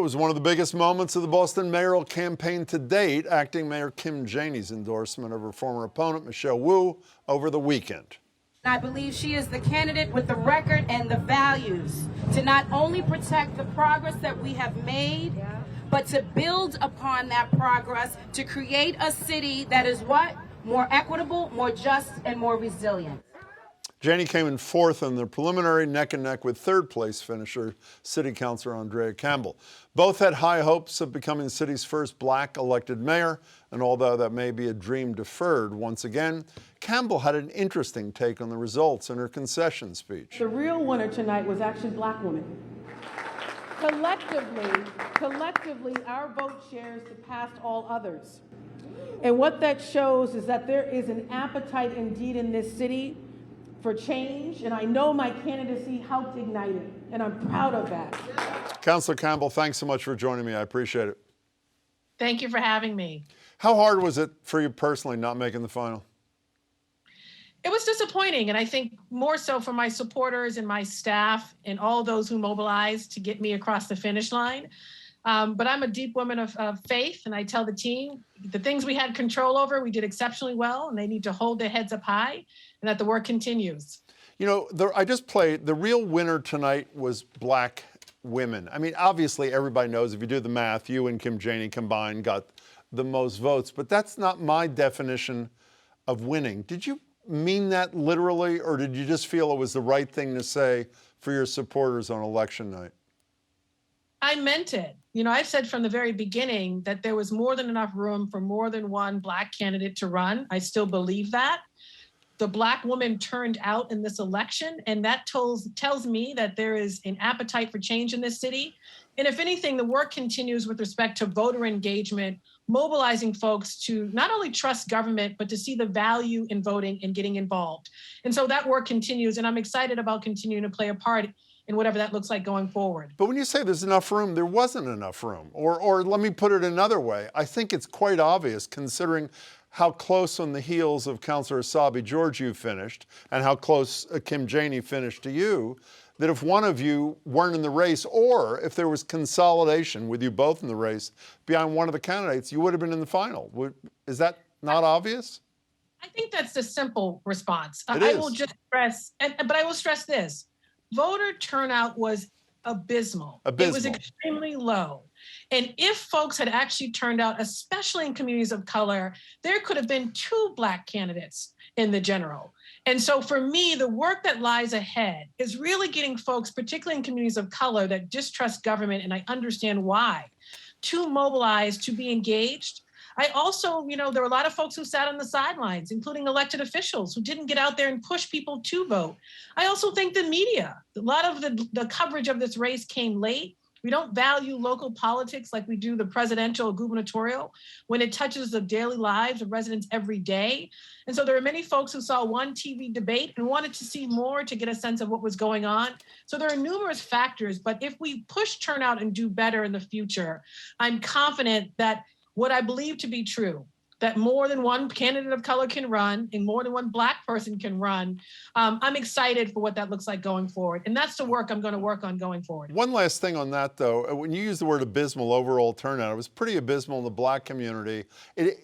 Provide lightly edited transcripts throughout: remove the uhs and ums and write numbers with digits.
was one of the biggest moments of the Boston mayoral campaign to date, acting Mayor Kim Janey's endorsement of her former opponent, Michelle Wu, over the weekend. I believe she is the candidate with the record and the values to not only protect the progress that we have made, but to build upon that progress to create a city that is what? More equitable, more just, and more resilient. Janey came in fourth in the preliminary, neck and neck with third place finisher, City Councilor Andrea Campbell. Both had high hopes of becoming the city's first black elected mayor, and although that may be a dream deferred once again, Campbell had an interesting take on the results in her concession speech. The real winner tonight was actually black women. Collectively, our vote shares surpassed all others. And what that shows is that there is an appetite indeed in this city for change, and I know my candidacy helped ignite it, and I'm proud of that. Councilor Campbell, thanks so much for joining me. I appreciate it. Thank you for having me. How hard was it for you personally not making the final? It was disappointing, and I think more so for my supporters and my staff and all those who mobilized to get me across the finish line. But I'm a deep woman of faith, and I tell the team the things we had control over, we did exceptionally well, and they need to hold their heads up high and that the work continues. You know, I just played, the real winner tonight was black women. I mean, obviously everybody knows if you do the math, you and Kim Janey combined got the most votes, but that's not my definition of winning. Did you mean that literally, or did you just feel it was the right thing to say for your supporters on election night? I meant it. You know, I've said from the very beginning that there was more than enough room for more than one black candidate to run. I still believe that. The black woman turned out in this election, and that tells me that there is an appetite for change in this city. And if anything, the work continues with respect to voter engagement, mobilizing folks to not only trust government, but to see the value in voting and getting involved. And so that work continues, and I'm excited about continuing to play a part in whatever that looks like going forward. But when you say there's enough room, there wasn't enough room. Or let me put it another way. I think it's quite obvious, considering how close on the heels of Councilor Asabi George you finished and how close Kim Janey finished to you, that if one of you weren't in the race, or if there was consolidation with you both in the race behind one of the candidates, you would have been in the final. Is that not obvious? I think that's the simple response. It I is. will just stress, but I will stress this. Voter turnout was abysmal. It was extremely low. And if folks had actually turned out, especially in communities of color, there could have been 2 black candidates in the general. And so for me, the work that lies ahead is really getting folks, particularly in communities of color that distrust government, and I understand why, to mobilize, to be engaged. I also, you know, there were a lot of folks who sat on the sidelines, including elected officials who didn't get out there and push people to vote. I also think the media, a lot of the coverage of this race came late. We don't value local politics like we do the presidential or gubernatorial when it touches the daily lives of residents every day. And so there are many folks who saw one TV debate and wanted to see more to get a sense of what was going on. So there are numerous factors, but if we push turnout and do better in the future, I'm confident that what I believe to be true, that more than one candidate of color can run and more than one black person can run. I'm excited for what that looks like going forward. And that's the work I'm going to work on going forward. One last thing on that, though. When you use the word abysmal overall turnout, it was pretty abysmal in the black community. Do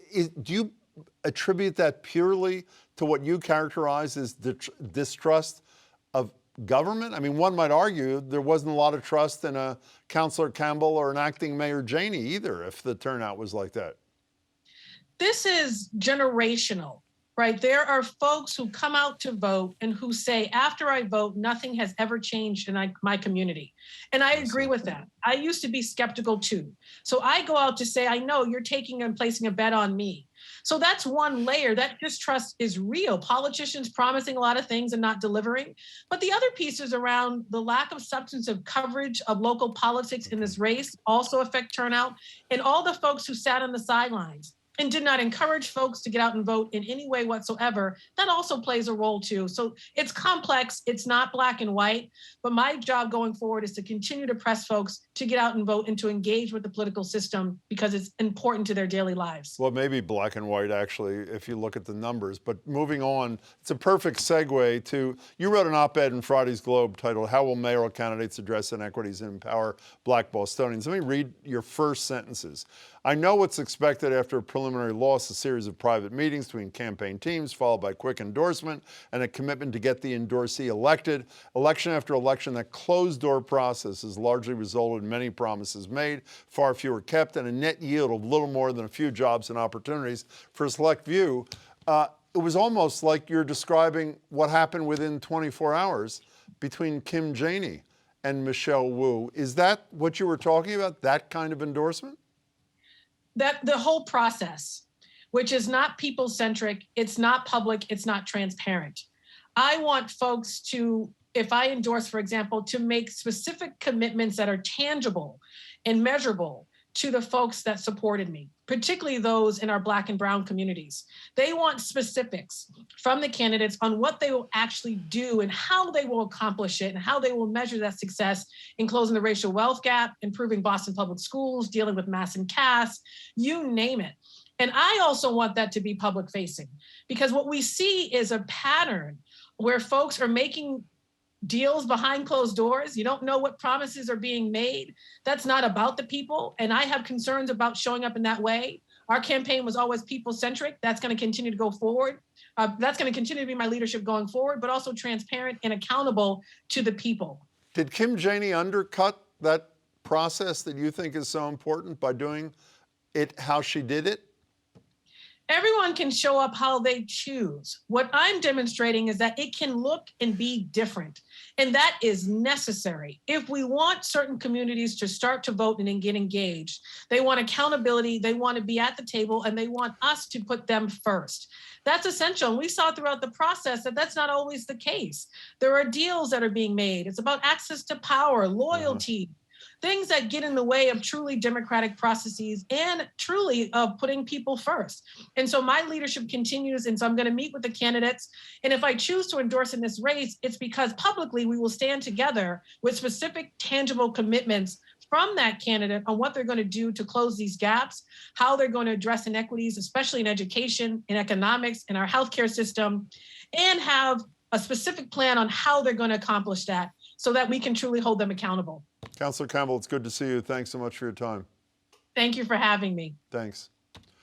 you attribute that purely to what you characterize as distrust of government? I mean, one might argue there wasn't a lot of trust in a Councilor Campbell or an acting Mayor Janey either, if the turnout was like that. This is generational, right? There are folks who come out to vote and who say, after I vote, nothing has ever changed in my community. And I agree with that. I used to be skeptical too. So I go out to say, I know you're taking and placing a bet on me. So that's one layer. That distrust is real. Politicians promising a lot of things and not delivering. But the other piece is around the lack of substantive coverage of local politics in this race also affect turnout, and all the folks who sat on the sidelines. and did not encourage folks to get out and vote in any way whatsoever, that also plays a role too. So it's complex, it's not black and white, but my job going forward is to continue to press folks to get out and vote and to engage with the political system because it's important to their daily lives. Well, maybe black and white, actually, if you look at the numbers. But moving on, it's a perfect segue to, you wrote an op-ed in Friday's Globe titled, "How Will Mayoral Candidates Address Inequities and Empower Black Bostonians?" Let me read your first sentences. "I know what's expected after a preliminary loss, a series of private meetings between campaign teams, followed by quick endorsement and a commitment to get the endorsee elected. Election after election, that closed-door process has largely resulted in many promises made, far fewer kept, and a net yield of little more than a few jobs and opportunities for a select few." It was almost like you're describing what happened within 24 hours between Kim Janey and Michelle Wu. Is that what you were talking about, that kind of endorsement? That the whole process, which is not people-centric, it's not public, it's not transparent. I want folks to, if I endorse, for example, to make specific commitments that are tangible and measurable to the folks that supported me, particularly those in our Black and Brown communities. They want specifics from the candidates on what they will actually do and how they will accomplish it and how they will measure that success in closing the racial wealth gap, improving Boston public schools, dealing with mass and caste, you name it. And I also want that to be public facing, because what we see is a pattern where folks are making deals behind closed doors. You don't know what promises are being made. That's not about the people. And I have concerns about showing up in that way. Our campaign was always people-centric. That's going to continue to go forward. That's going to continue to be my leadership going forward, but also transparent and accountable to the people. Did Kim Janey undercut that process that you think is so important by doing it how she did it? Everyone can show up how they choose. What I'm demonstrating is that it can look and be different. And that is necessary. If we want certain communities to start to vote and get engaged, they want accountability, they want to be at the table, and they want us to put them first. That's essential. And we saw throughout the process that that's not always the case. There are deals that are being made. It's about access to power, loyalty, things that get in the way of truly democratic processes and truly of putting people first. And so my leadership continues. And so I'm going to meet with the candidates. And if I choose to endorse in this race, it's because publicly we will stand together with specific, tangible commitments from that candidate on what they're going to do to close these gaps, how they're going to address inequities, especially in education, in economics, in our healthcare system, and have a specific plan on how they're going to accomplish that so that we can truly hold them accountable. Councilor Campbell, it's good to see you. Thanks so much for your time. Thank you for having me. Thanks.